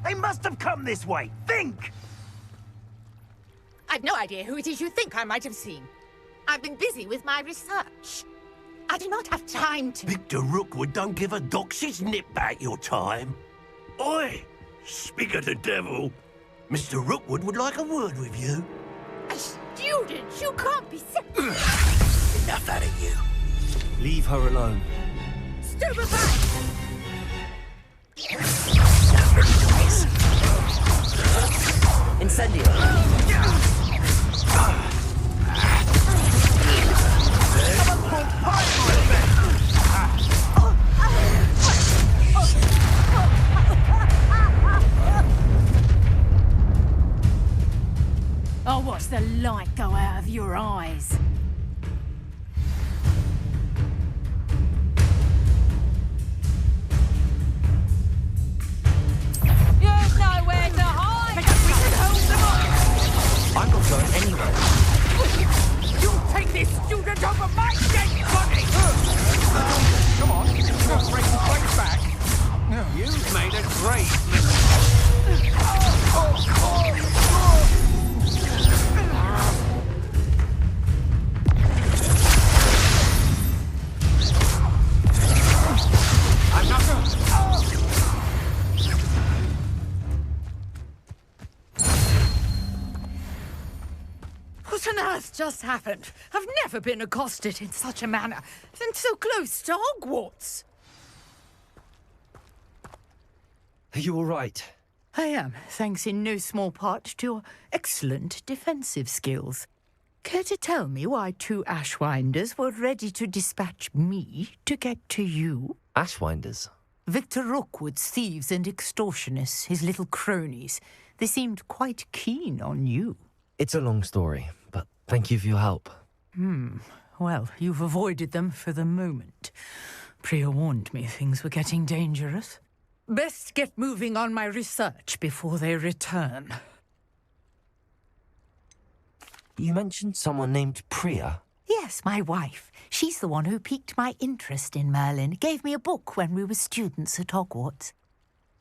They must have come this way. Think! I've no idea who it is you think I might have seen. I've been busy with my research. I do not have time to... Victor Rookwood don't give a doxy's nip back your time. Oi! Speak of the devil. Mr. Rookwood would like a word with you. A student? You can't be sick. Enough out of you. Leave her alone. Stupefy! Incendio. I'll watch the light go out of your eyes. You've nowhere to hide! We can hold them up! I'm not going anywhere. You take this student over my dead body! Come on, don't break the place back. You've made a great mistake. I'm not going. What on earth just happened? I've never been accosted in such a manner, and so close to Hogwarts. Are you all right? I am, thanks in no small part to your excellent defensive skills. Care to tell me why two Ashwinders were ready to dispatch me to get to you? Ashwinders? Victor Rookwood's thieves and extortionists, his little cronies. They seemed quite keen on you. It's a long story, but thank you for your help. Well, you've avoided them for the moment. Priya warned me things were getting dangerous. Best get moving on my research before they return. You mentioned someone named Priya. Yes, my wife. She's the one who piqued my interest in Merlin. Gave me a book when we were students at Hogwarts.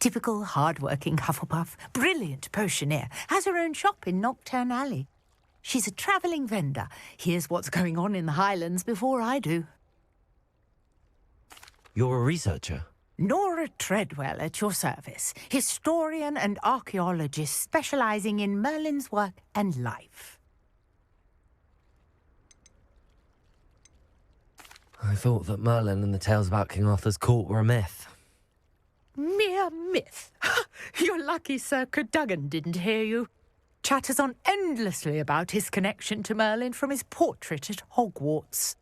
Typical hard-working Hufflepuff, brilliant potioneer, has her own shop in Knockturn Alley. She's a travelling vendor. Hears what's going on in the Highlands before I do. You're a researcher? Nora Treadwell at your service, historian and archaeologist specialising in Merlin's work and life. I thought that Merlin and the tales about King Arthur's court were a myth. Mere myth. You're lucky Sir Cadogan didn't hear you. Chatters on endlessly about his connection to Merlin from his portrait at Hogwarts.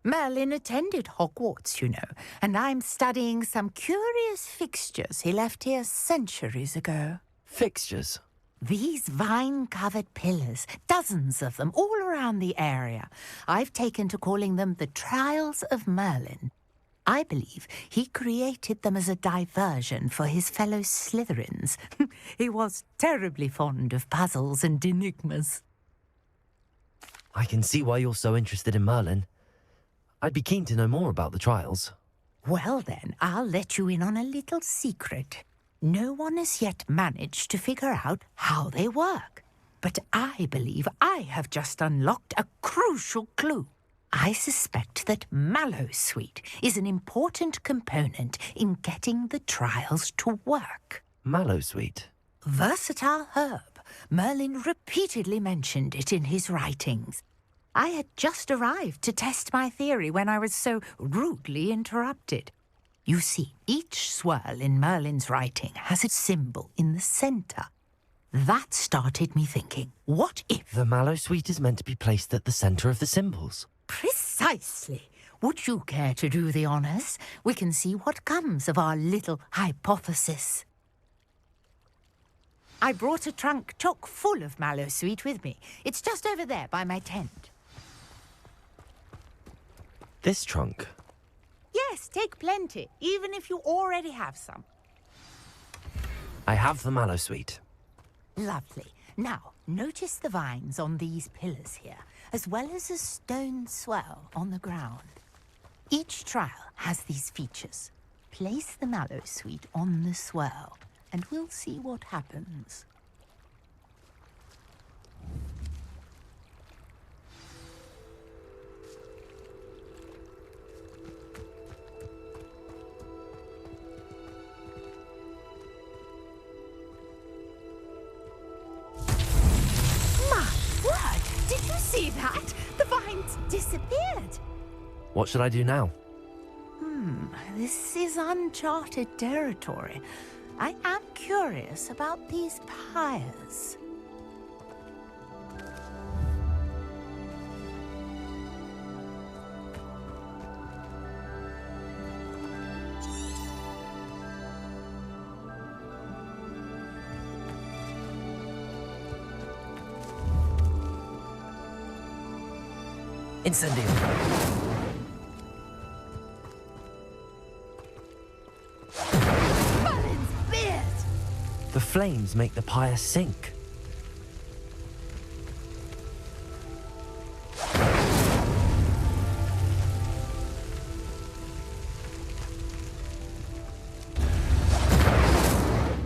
Merlin attended Hogwarts, you know, and I'm studying some curious fixtures he left here centuries ago. Fixtures? These vine-covered pillars, dozens of them, all around the area. I've taken to calling them the Trials of Merlin. I believe he created them as a diversion for his fellow Slytherins. He was terribly fond of puzzles and enigmas. I can see why you're so interested in Merlin. I'd be keen to know more about the trials. Well then, I'll let you in on a little secret. No one has yet managed to figure out how they work. But I believe I have just unlocked a crucial clue. I suspect that Mallowsweet is an important component in getting the trials to work. Mallowsweet? Versatile herb. Merlin repeatedly mentioned it in his writings. I had just arrived to test my theory when I was so rudely interrupted. You see, each swirl in Merlin's writing has a symbol in the centre. That started me thinking, what if... The Mallowsweet is meant to be placed at the centre of the symbols. Precisely. Would you care to do the honours? We can see what comes of our little hypothesis. I brought a trunk chock full of Mallowsweet with me. It's just over there by my tent. This trunk? Yes, take plenty, even if you already have some. I have the Mallowsweet. Lovely. Now, notice the vines on these pillars here, as well as a stone swell on the ground. Each trial has these features. Place the Mallowsweet on the swirl. and we'll see what happens. My word! Did you see that? The vines disappeared. What should I do now? This is uncharted territory. I am curious about these pyres. Incendio. Merlin's beard! The flames make the pyre sink.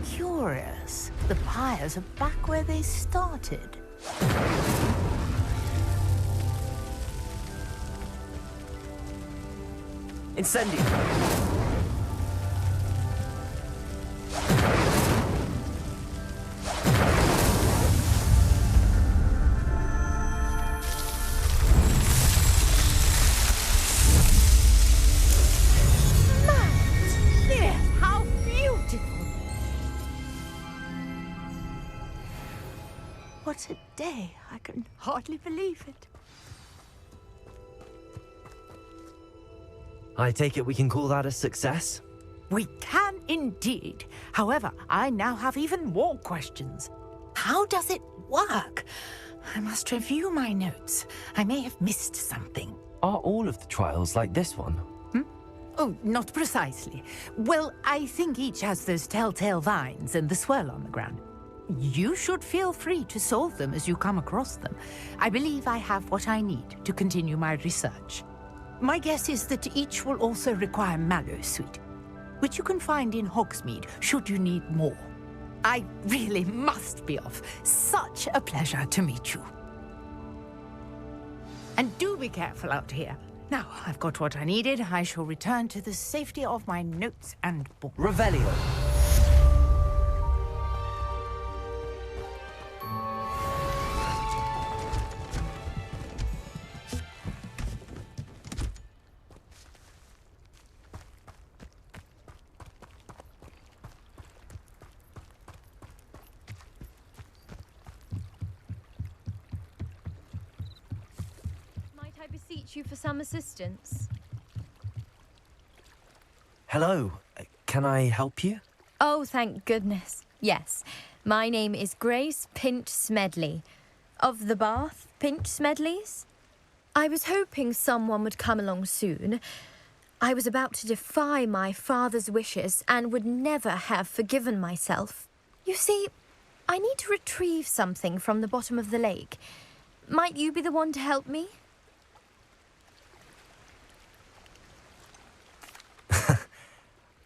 Curious. The pyres are back where they started. Incendio. Yes, how beautiful! What a day. I can hardly believe it. I take it we can call that a success? We can indeed. However, I now have even more questions. How does it work? I must review my notes. I may have missed something. Are all of the trials like this one? Oh, not precisely. Well, I think each has those telltale vines and the swirl on the ground. You should feel free to solve them as you come across them. I believe I have what I need to continue my research. My guess is that each will also require Mallowsweet, which you can find in Hogsmeade should you need more. I really must be off. Such a pleasure to meet you. And do be careful out here. Now, I've got what I needed. I shall return to the safety of my notes and books. Revelio. Might I beseech you for some assistance? Hello. Can I help you? Oh, thank goodness. Yes. My name is Grace Pinch Smedley. Of the Bath Pinch Smedleys? I was hoping someone would come along soon. I was about to defy my father's wishes and would never have forgiven myself. You see, I need to retrieve something from the bottom of the lake. Might you be the one to help me?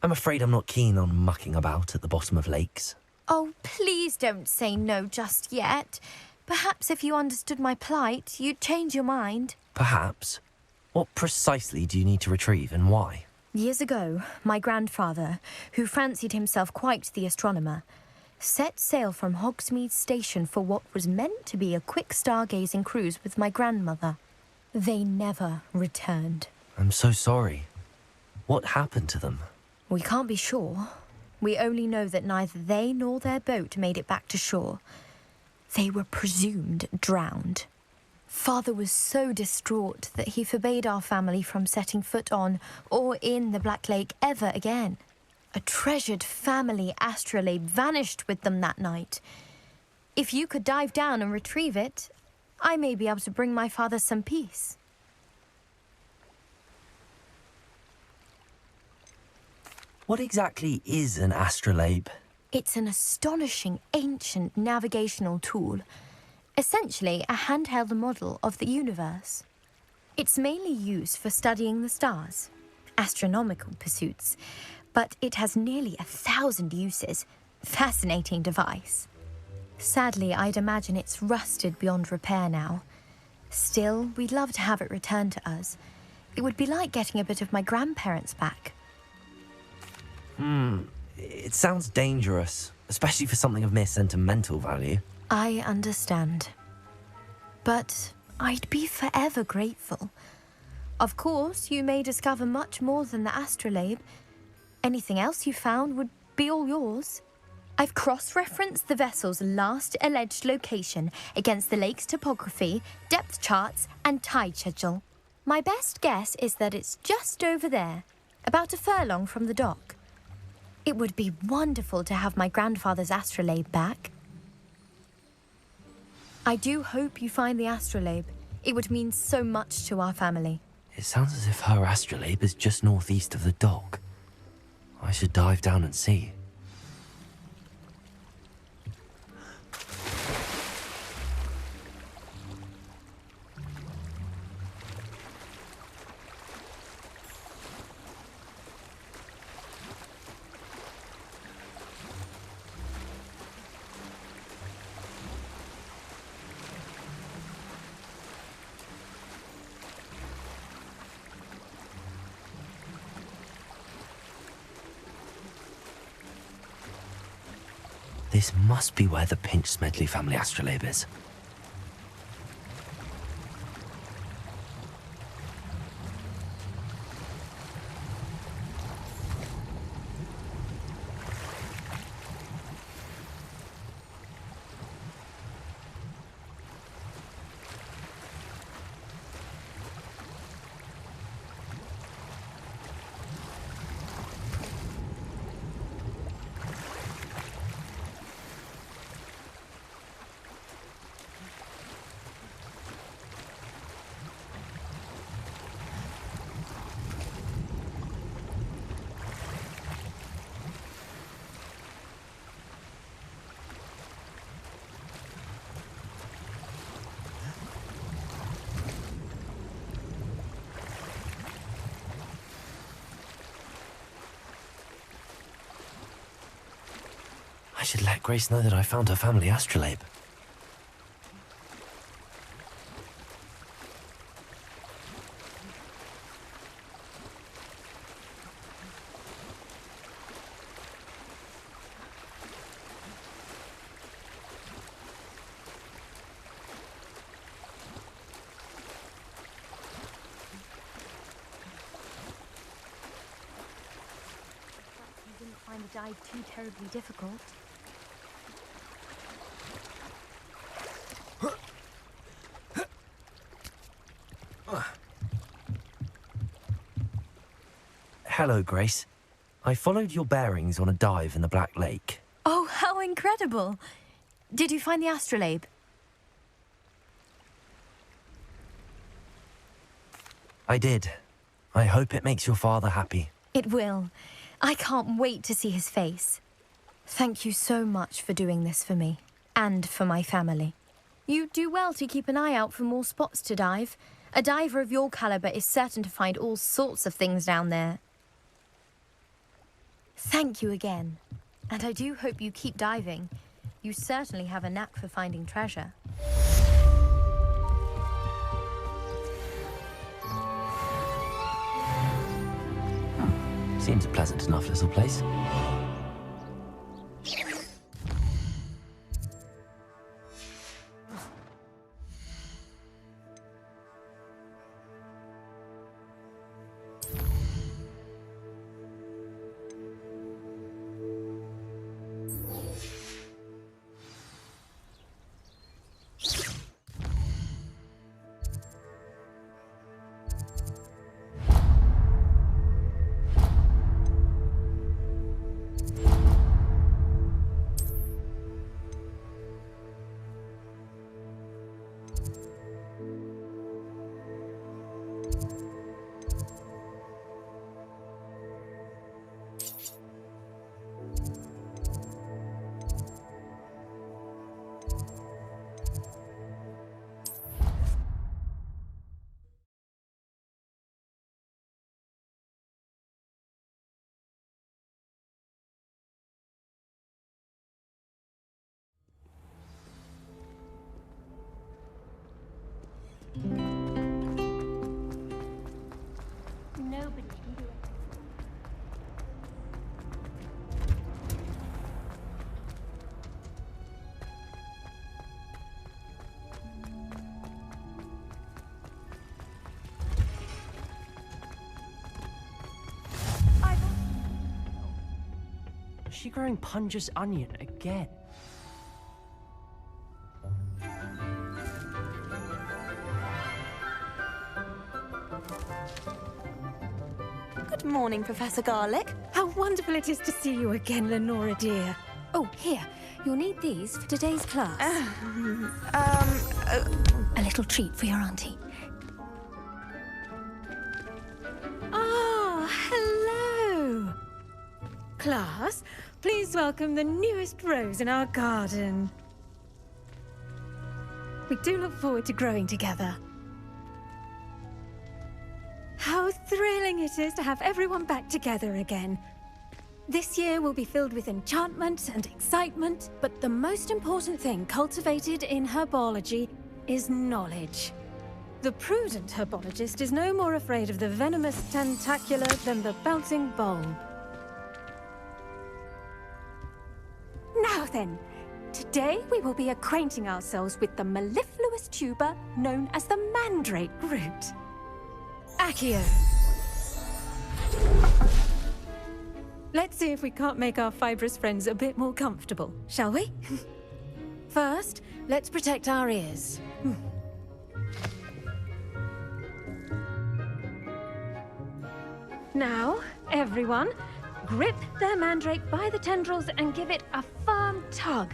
I'm afraid I'm not keen on mucking about at the bottom of lakes. Oh, please don't say no just yet. Perhaps if you understood my plight, you'd change your mind. Perhaps. What precisely do you need to retrieve and why? Years ago, my grandfather, who fancied himself quite the astronomer, set sail from Hogsmeade Station for what was meant to be a quick stargazing cruise with my grandmother. They never returned. I'm so sorry. What happened to them? We can't be sure. We only know that neither they nor their boat made it back to shore. They were presumed drowned. Father was so distraught that he forbade our family from setting foot on or in the Black Lake ever again. A treasured family astrolabe vanished with them that night. If you could dive down and retrieve it, I may be able to bring my father some peace. What exactly is an astrolabe? It's an astonishing ancient navigational tool, essentially a handheld model of the universe. It's mainly used for studying the stars, astronomical pursuits, but it has nearly 1,000 uses, Fascinating device. Sadly, I'd imagine it's rusted beyond repair now. Still, we'd love to have it returned to us. It would be like getting a bit of my grandparents back. It sounds dangerous, especially for something of mere sentimental value. I understand. But I'd be forever grateful. Of course, you may discover much more than the astrolabe. Anything else you found would be all yours. I've cross-referenced the vessel's last alleged location against the lake's topography, depth charts, and tide schedule. My best guess is that it's just over there, about a furlong from the dock. It would be wonderful to have my grandfather's astrolabe back. I do hope you find the astrolabe. It would mean so much to our family. It sounds as if her astrolabe is just northeast of the dock. I should dive down and see. This must be where the Pinch Smedley family astrolabe is. I should let Grace know that I found her family astrolabe. You didn't find the dive too terribly difficult. Hello, Grace. I followed your bearings on a dive in the Black Lake. Oh, how incredible! Did you find the astrolabe? I did. I hope it makes your father happy. It will. I can't wait to see his face. Thank you so much for doing this for me, and for my family. You do well to keep an eye out for more spots to dive. A diver of your caliber is certain to find all sorts of things down there. Thank you again. And I do hope you keep diving. You certainly have a knack for finding treasure. Seems a pleasant enough little place. Is she growing Punja's onion again? Good morning, Professor Garlic. How wonderful it is to see you again, Lenora dear. Oh, here. You'll need these for today's class. A little treat for your auntie. Ah, hello. Class, please welcome the newest rose in our garden. We do look forward to growing together. How thrilling it is to have everyone back together again. This year will be filled with enchantment and excitement, but the most important thing cultivated in herbology is knowledge. The prudent herbologist is no more afraid of the venomous tentacular than the bouncing bulb. Now then, today we will be acquainting ourselves with the mellifluous tuber known as the mandrake root. Accio. Let's see if we can't make our fibrous friends a bit more comfortable, shall we? First, let's protect our ears. Now, everyone, grip their mandrake by the tendrils and give it a firm tug.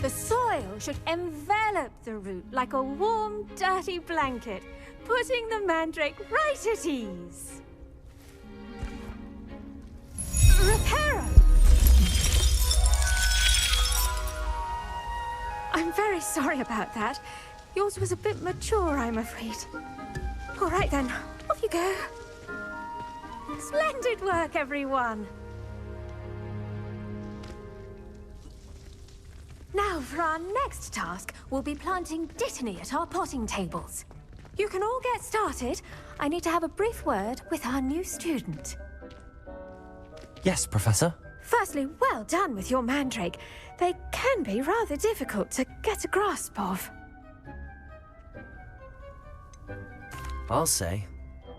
The soil should envelop the root like a warm, dirty blanket, putting the mandrake right at ease. Reparo! I'm very sorry about that. Yours was a bit mature, I'm afraid. All right then, off you go. Splendid work, everyone. Now, for our next task, we'll be planting dittany at our potting tables. You can all get started. I need to have a brief word with our new student. Yes, Professor. Firstly, well done with your mandrake. They can be rather difficult to get a grasp of. I'll say,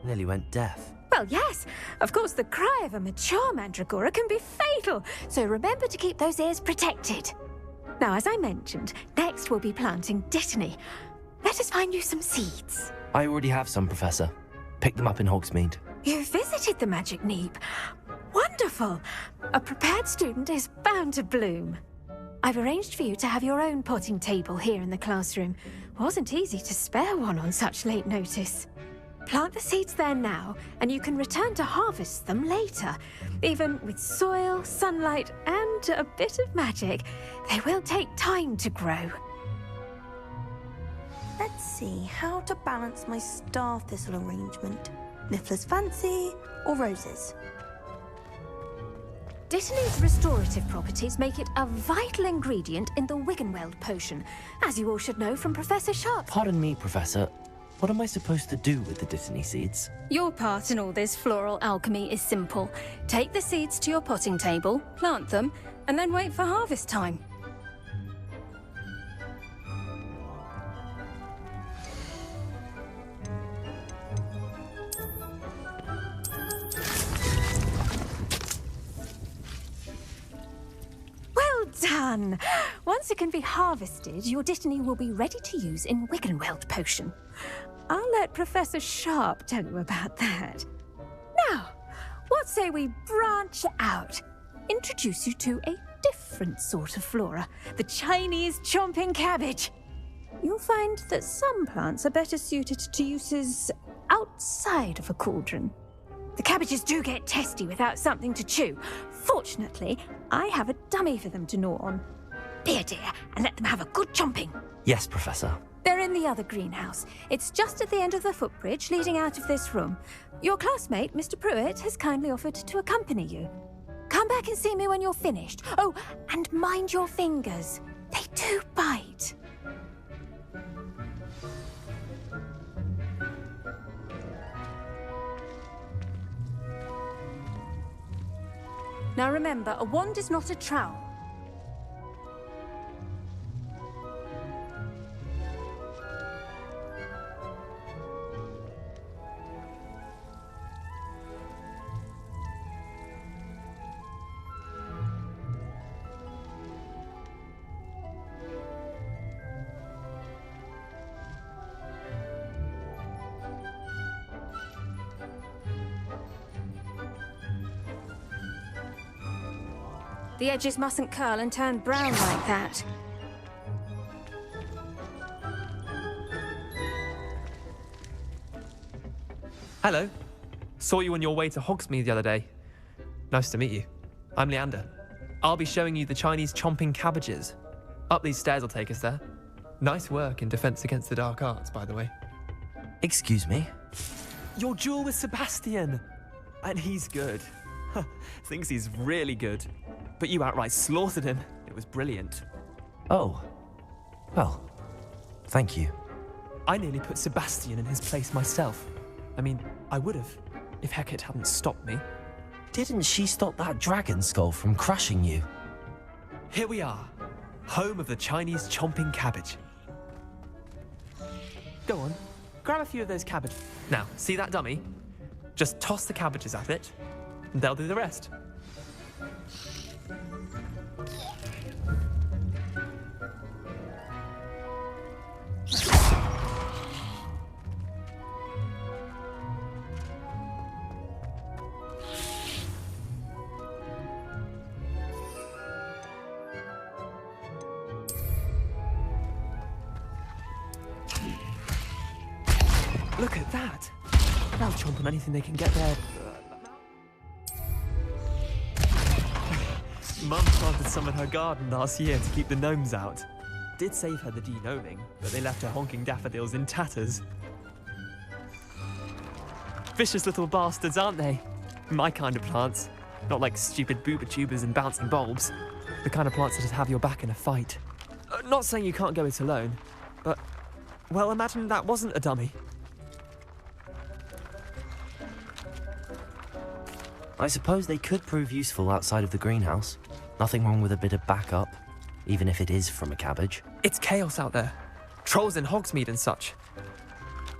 nearly went deaf. Well, yes. Of course, the cry of a mature mandragora can be fatal, so remember to keep those ears protected. Now, as I mentioned, next we'll be planting dittany. Let us find you some seeds. I already have some, Professor. Picked them up in Hogsmeade. You visited the Magic Neep. Wonderful! A prepared student is bound to bloom. I've arranged for you to have your own potting table here in the classroom. Wasn't easy to spare one on such late notice. Plant the seeds there now, and you can return to harvest them later. Even with soil, sunlight, and a bit of magic, they will take time to grow. Let's see how to balance my star thistle arrangement. Niffler's fancy or roses? Dittany's restorative properties make it a vital ingredient in the Wiggenweld potion, as you all should know from Professor Sharp's... Pardon me, Professor. What am I supposed to do with the dittany seeds? Your part in all this floral alchemy is simple. Take the seeds to your potting table, plant them, and then wait for harvest time. Well done! Once it can be harvested, your dittany will be ready to use in Wiggenweld potion. I'll let Professor Sharp tell you about that. Now, what say we branch out? Introduce you to a different sort of flora, the Chinese chomping cabbage. You'll find that some plants are better suited to uses outside of a cauldron. The cabbages do get testy without something to chew. Fortunately, I have a dummy for them to gnaw on. Be a dear and let them have a good chomping. Yes, Professor. They're in the other greenhouse. It's just at the end of the footbridge leading out of this room. Your classmate, Mr. Pruitt, has kindly offered to accompany you. Come back and see me when you're finished. Oh, and mind your fingers. They do bite. Now remember, a wand is not a trowel. The edges mustn't curl and turn brown like that. Hello. Saw you on your way to Hogsmeade the other day. Nice to meet you. I'm Leander. I'll be showing you the Chinese chomping cabbages. Up these stairs will take us there. Nice work in Defense Against the Dark Arts, by the way. Excuse me? Your duel with Sebastian! And he's good. Thinks he's really good. But you outright slaughtered him. It was brilliant. Oh. Well, thank you. I nearly put Sebastian in his place myself. I mean, I would have, if Hecate hadn't stopped me. Didn't she stop that dragon skull from crushing you? Here we are, home of the Chinese chomping cabbage. Go on, grab a few of those cabbage. Now, see that dummy? Just toss the cabbages at it, and they'll do the rest. Look at that! They'll chomp on anything they can get their... Mum planted some in her garden last year to keep the gnomes out. Did save her the de-gnoming, but they left her honking daffodils in tatters. Vicious little bastards, aren't they? My kind of plants. Not like stupid booba tubers and bouncing bulbs. The kind of plants that just have your back in a fight. Not saying you can't go it alone, but... Well, imagine that wasn't a dummy. I suppose they could prove useful outside of the greenhouse. Nothing wrong with a bit of backup, even if it is from a cabbage. It's chaos out there. Trolls in Hogsmeade and such.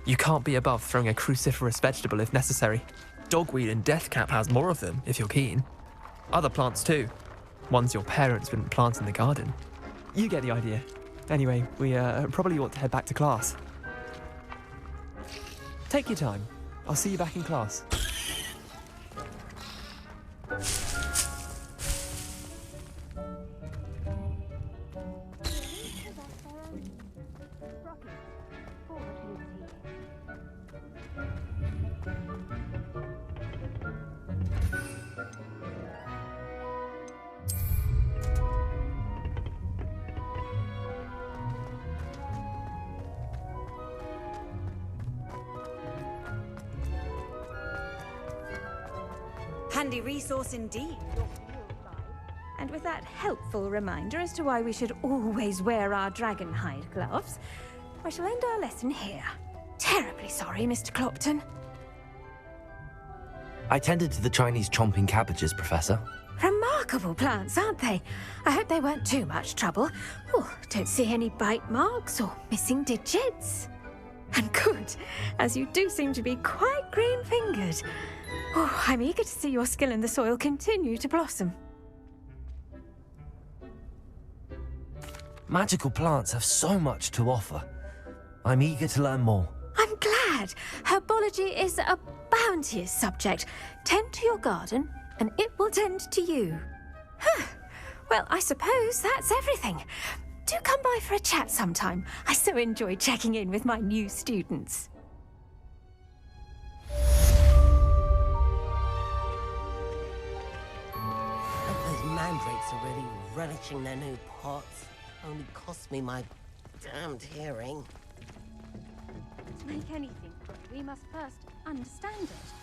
You can't be above throwing a cruciferous vegetable if necessary. Dogweed and deathcap has more of them, if you're keen. Other plants too. Ones your parents wouldn't plant in the garden. You get the idea. Anyway, we probably ought to head back to class. Take your time. I'll see you back in class. Handy resource indeed. And with that helpful reminder as to why we should always wear our dragon hide gloves, I shall end our lesson here. Terribly sorry, Mr. Clopton. I tended to the Chinese chomping cabbages, Professor. Remarkable plants, aren't they? I hope they weren't too much trouble. Oh, don't see any bite marks or missing digits. And good, as you do seem to be quite green-fingered. Oh, I'm eager to see your skill in the soil continue to blossom. Magical plants have so much to offer. I'm eager to learn more. I'm glad. Herbology is a bounteous subject. Tend to your garden, and it will tend to you. Huh. Well, I suppose that's everything. Do come by for a chat sometime. I so enjoy checking in with my new students. Those mandrakes are really relishing their new pots. Only cost me my damned hearing. make anything grow, we must first understand it.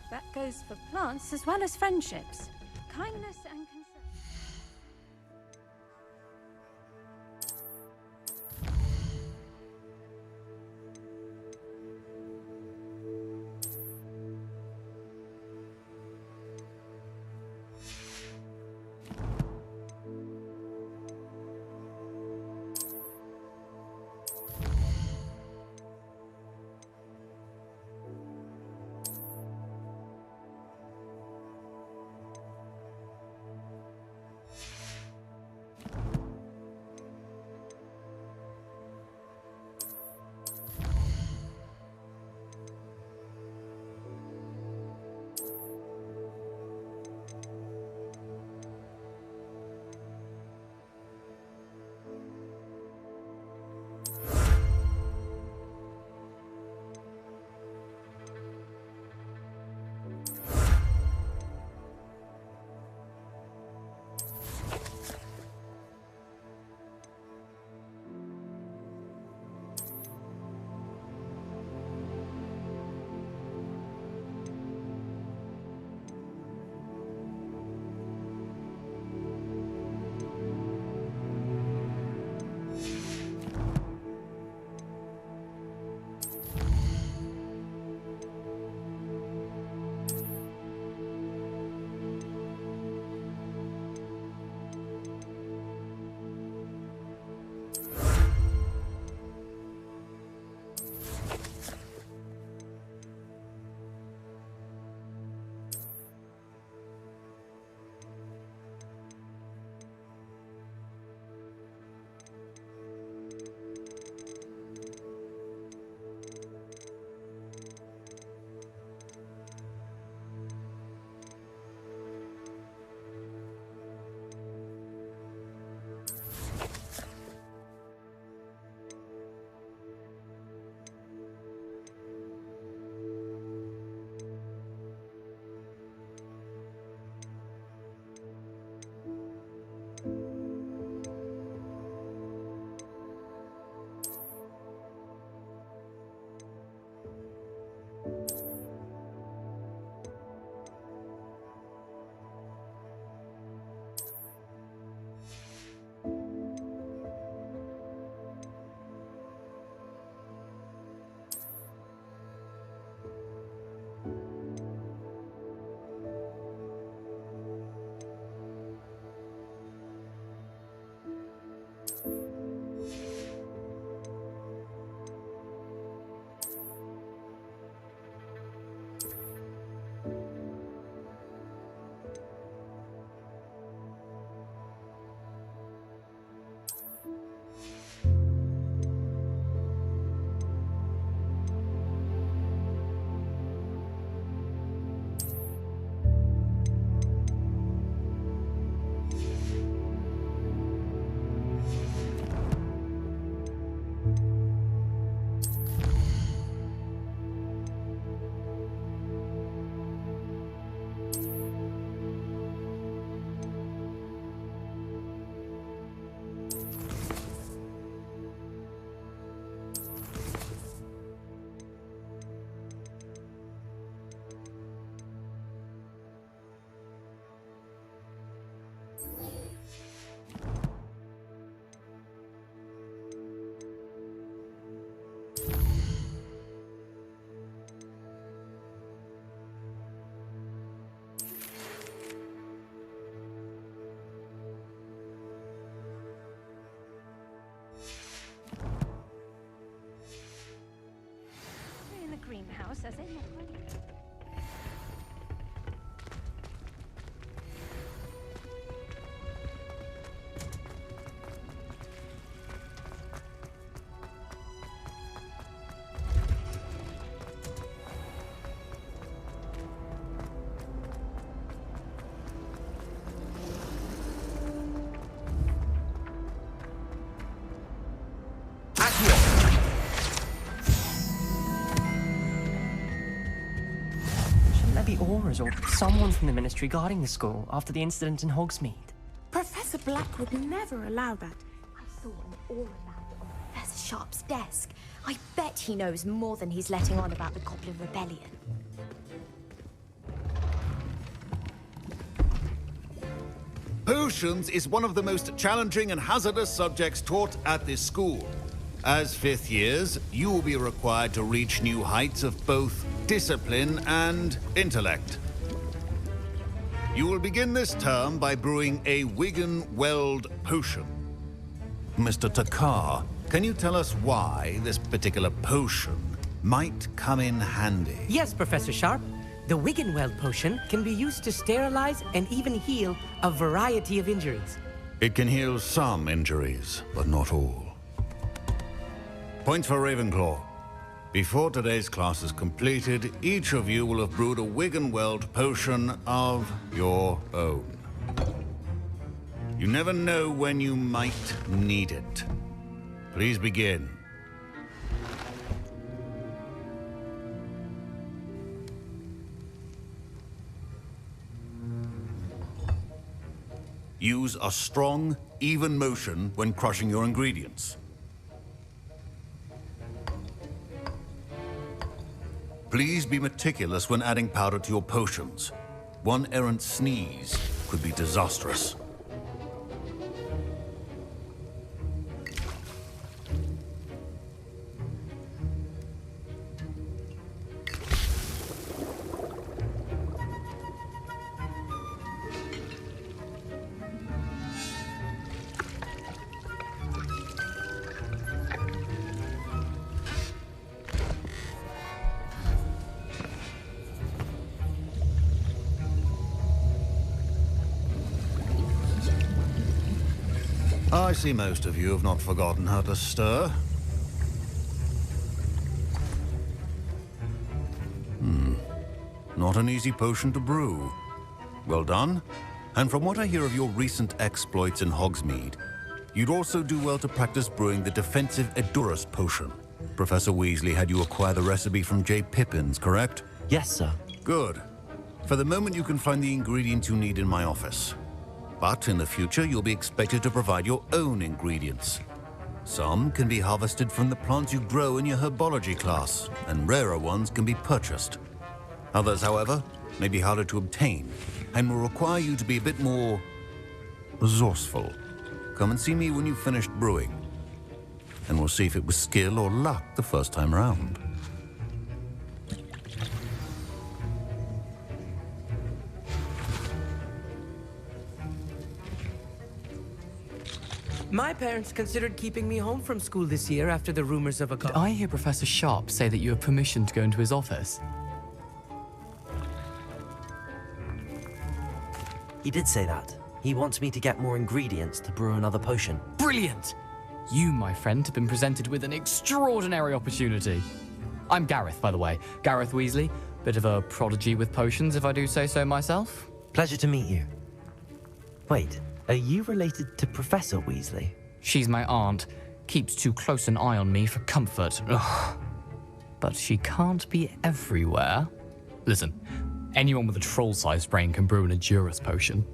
That goes for plants as well as friendships. Kindness and concern. greenhouse as in already. Auras or someone from the Ministry guarding the school after the incident in Hogsmeade. Professor Black would never allow that. I saw an aura band on Professor Sharp's desk. I bet he knows more than he's letting on about the Goblin Rebellion. Potions is one of the most challenging and hazardous subjects taught at this school. As fifth years, you will be required to reach new heights of both discipline and intellect. You will begin this term by brewing a Wiggenweld potion. Mr. Takar, can you tell us why this particular potion might come in handy? Yes, Professor Sharp. The Wiggenweld potion can be used to sterilize and even heal a variety of injuries. It can heal some injuries, but not all. Points for Ravenclaw. Before today's class is completed, each of you will have brewed a Wiggenweld potion of your own. You never know when you might need it. Please begin. Use a strong, even motion when crushing your ingredients. Please be meticulous when adding powder to your potions. One errant sneeze could be disastrous. I see most of you have not forgotten how to stir. Not an easy potion to brew. Well done. And from what I hear of your recent exploits in Hogsmeade, you'd also do well to practice brewing the defensive Edurus potion. Professor Weasley had you acquire the recipe from J. Pippins, correct? Yes, sir. Good. For the moment, you can find the ingredients you need in my office. But in the future, you'll be expected to provide your own ingredients. Some can be harvested from the plants you grow in your herbology class, and rarer ones can be purchased. Others, however, may be harder to obtain, and will require you to be a bit more resourceful. Come and see me when you've finished brewing, and we'll see if it was skill or luck the first time around. My parents considered keeping me home from school this year after the rumors of a... Did I hear Professor Sharp say that you have permission to go into his office? He did say that. He wants me to get more ingredients to brew another potion. Brilliant! You, my friend, have been presented with an extraordinary opportunity. I'm Gareth, by the way. Gareth Weasley. Bit of a prodigy with potions, if I do say so myself. Pleasure to meet you. Wait, are you related to Professor Weasley? She's my aunt. Keeps too close an eye on me for comfort. Ugh. But she can't be everywhere. Listen, anyone with a troll-sized brain can brew an Edurus potion.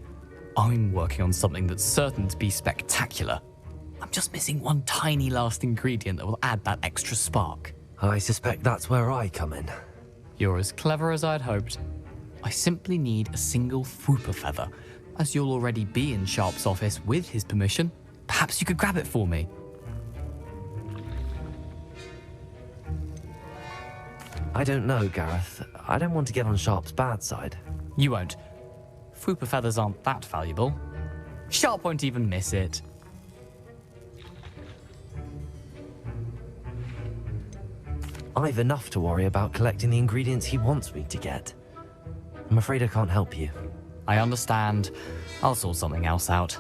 I'm working on something that's certain to be spectacular. I'm just missing one tiny last ingredient that will add that extra spark. I suspect that's where I come in. You're as clever as I'd hoped. I simply need a single Fwooper feather. As you'll already be in Sharp's office with his permission, perhaps you could grab it for me. I don't know, Gareth. I don't want to get on Sharp's bad side. You won't. Fwooper feathers aren't that valuable. Sharp won't even miss it. I've enough to worry about collecting the ingredients he wants me to get. I'm afraid I can't help you. I understand. I'll sort something else out.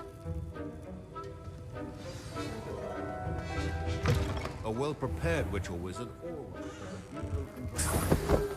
A well-prepared witch or wizard always has a few broken...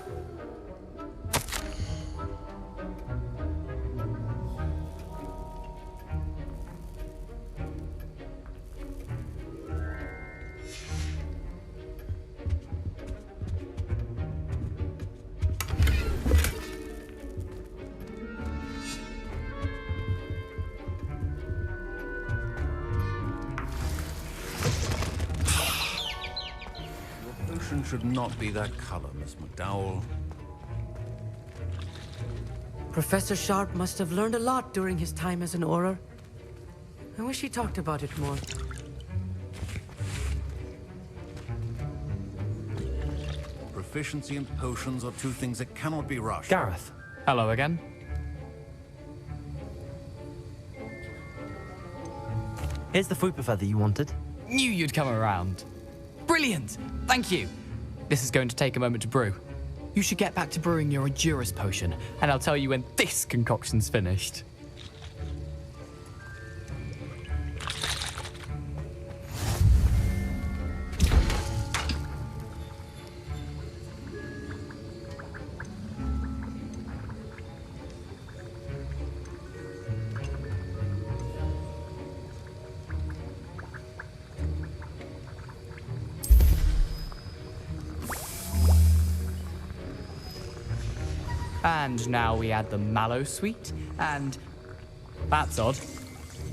should not be that color, Miss McDowell. Professor Sharp must have learned a lot during his time as an Auror. I wish he talked about it more. Proficiency and potions are two things that cannot be rushed. Gareth. Hello again. Here's the Fupa feather you wanted. Knew you'd come around. Brilliant! Thank you. This is going to take a moment to brew. You should get back to brewing your Endurance potion, and I'll tell you when this concoction's finished. And now we add the mallow sweet, and... That's odd.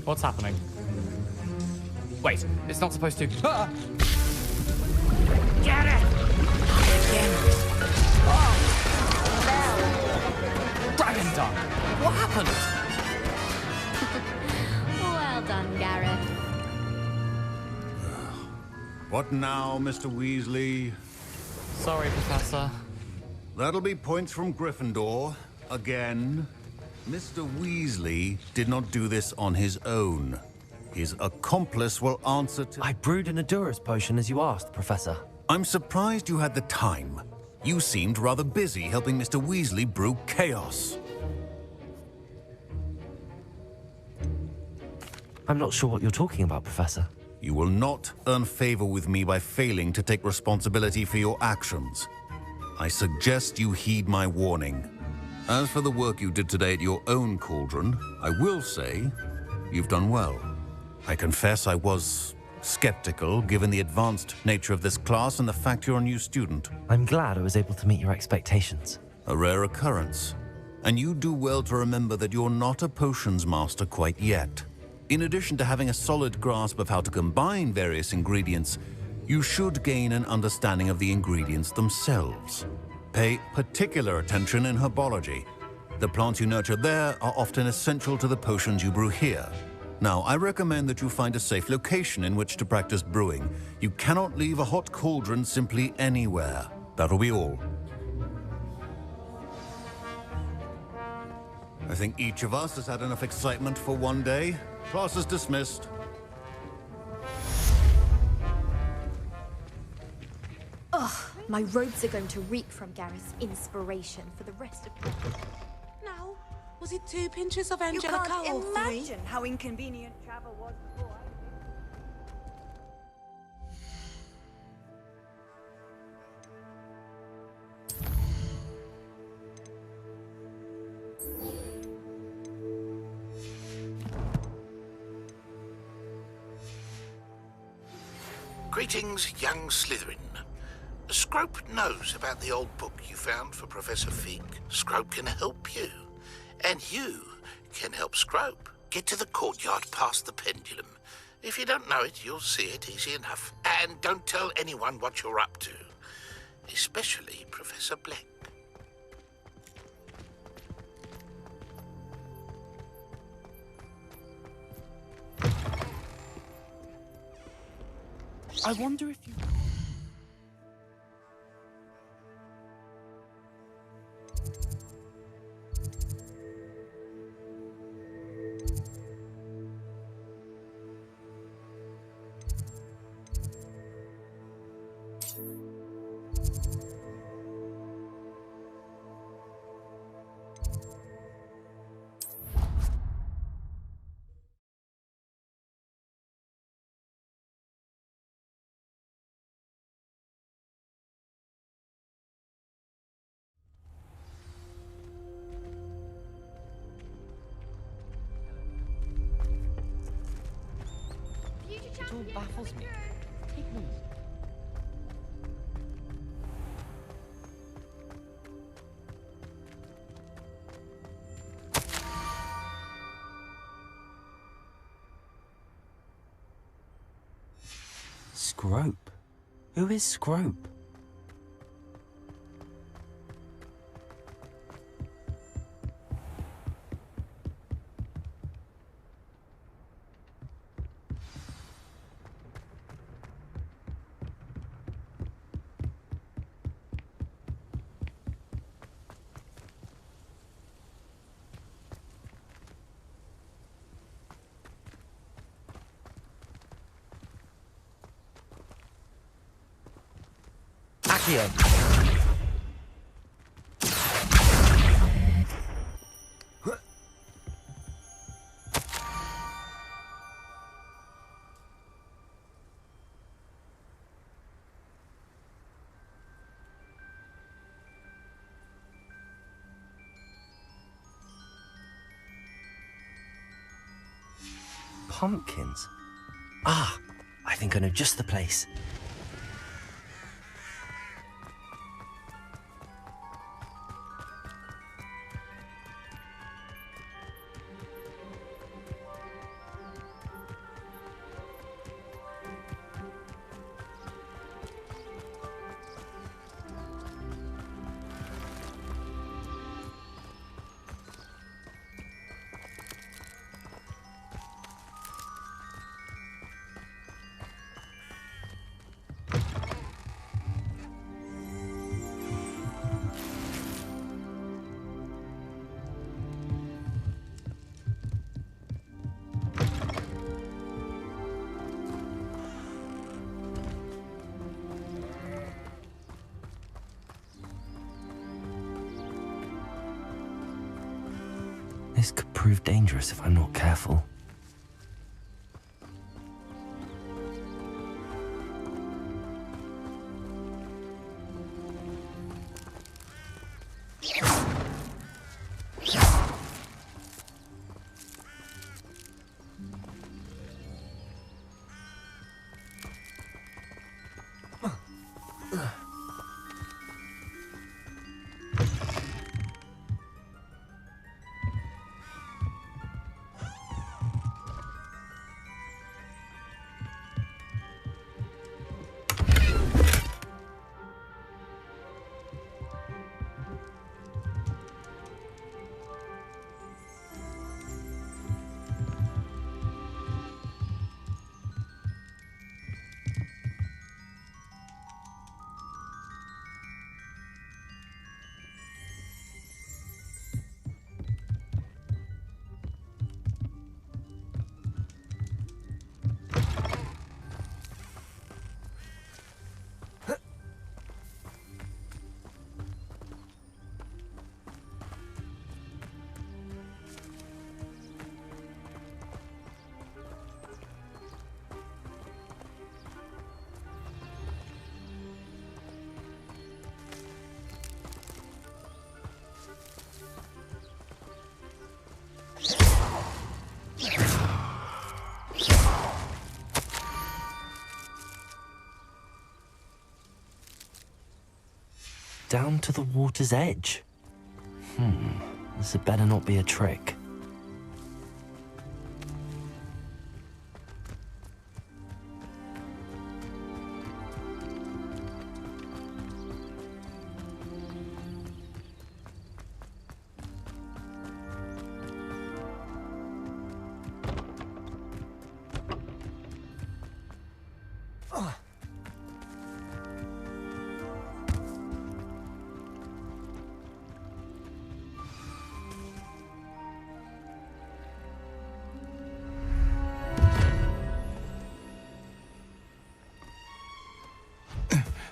What's happening? Wait, it's not supposed to... Ah! Get it! Again. Dragon Tongue! What happened? Well done, Gareth. What now, Mr. Weasley? Sorry, Professor. That'll be points from Gryffindor. Again. Mr. Weasley did not do this on his own. His accomplice will answer to... I brewed an Endurance potion as you asked, Professor. I'm surprised you had the time. You seemed rather busy helping Mr. Weasley brew chaos. I'm not sure what you're talking about, Professor. You will not earn favor with me by failing to take responsibility for your actions. I suggest you heed my warning. As for the work you did today at your own cauldron, I will say you've done well. I confess I was skeptical, given the advanced nature of this class and the fact you're a new student. I'm glad I was able to meet your expectations. A rare occurrence. And you do well to remember that you're not a potions master quite yet. In addition to having a solid grasp of how to combine various ingredients, you should gain an understanding of the ingredients themselves. Pay particular attention in herbology. The plants you nurture there are often essential to the potions you brew here. Now, I recommend that you find a safe location in which to practice brewing. You cannot leave a hot cauldron simply anywhere. That'll be all. I think each of us has had enough excitement for one day. Class is dismissed. Ugh, my robes are going to reek from Gareth's inspiration for the rest of the day. Now, was it 2 pinches of You Angelica can't or 3? imagine how inconvenient travel was before. Greetings, young Slytherin. Scrope knows about the old book you found for Professor Fig. Scrope can help you. And you can help Scrope. Get to the courtyard past the pendulum. If you don't know it, you'll see it easy enough. And don't tell anyone what you're up to. Especially Professor Black. I wonder if you... It all baffles me. Take notes. Scrope? Who is Scrope? Here. Pumpkins. Ah, I think I know just the place. This could prove dangerous if I'm not careful. Down to the water's edge. This had better not be a trick.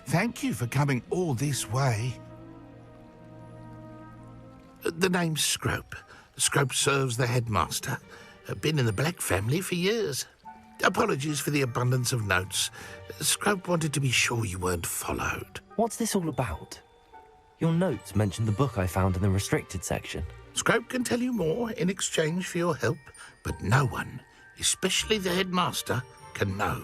Thank you for coming all this way. The name's Scrope. Scrope serves the headmaster. Been in the Black family for years. Apologies for the abundance of notes. Scrope wanted to be sure you weren't followed. What's this all about? Your notes mentioned the book I found in the restricted section. Scrope can tell you more in exchange for your help, but no one, especially the headmaster, can know.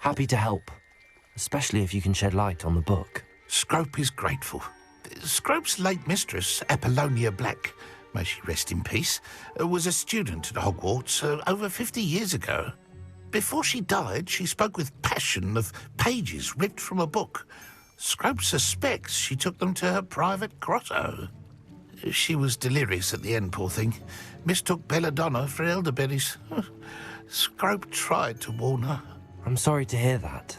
Happy to help, especially if you can shed light on the book. Scrope is grateful. Scrope's late mistress, Apollonia Black, may she rest in peace, was a student at Hogwarts over 50 years ago. Before she died, she spoke with passion of pages ripped from a book. Scrope suspects she took them to her private grotto. She was delirious at the end, poor thing. Mistook belladonna for elderberries. Scrope tried to warn her. I'm sorry to hear that.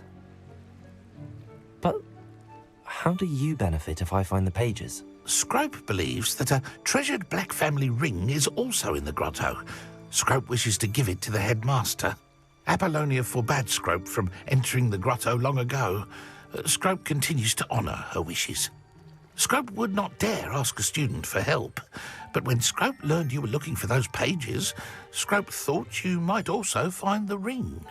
But how do you benefit if I find the pages? Scrope believes that a treasured Black family ring is also in the grotto. Scrope wishes to give it to the headmaster. Apollonia forbade Scrope from entering the grotto long ago. Scrope continues to honour her wishes. Scrope would not dare ask a student for help, but when Scrope learned you were looking for those pages, Scrope thought you might also find the ring.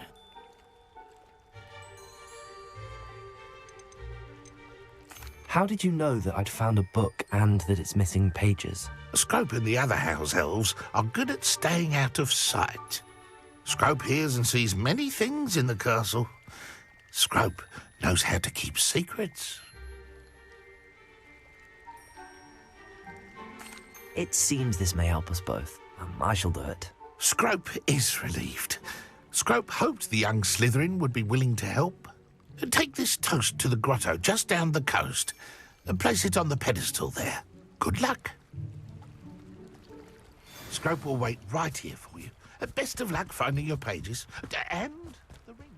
How did you know that I'd found a book and that it's missing pages? Scrope and the other house elves are good at staying out of sight. Scrope hears and sees many things in the castle. Scrope knows how to keep secrets. It seems this may help us both. I shall do it. Scrope is relieved. Scrope hoped the young Slytherin would be willing to help. Take this toast to the grotto just down the coast and place it on the pedestal there. Good luck. Scrope will wait right here for you. Best of luck finding your pages. And the ring.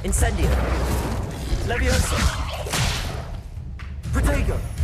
Incendio! Leviosa! Protego!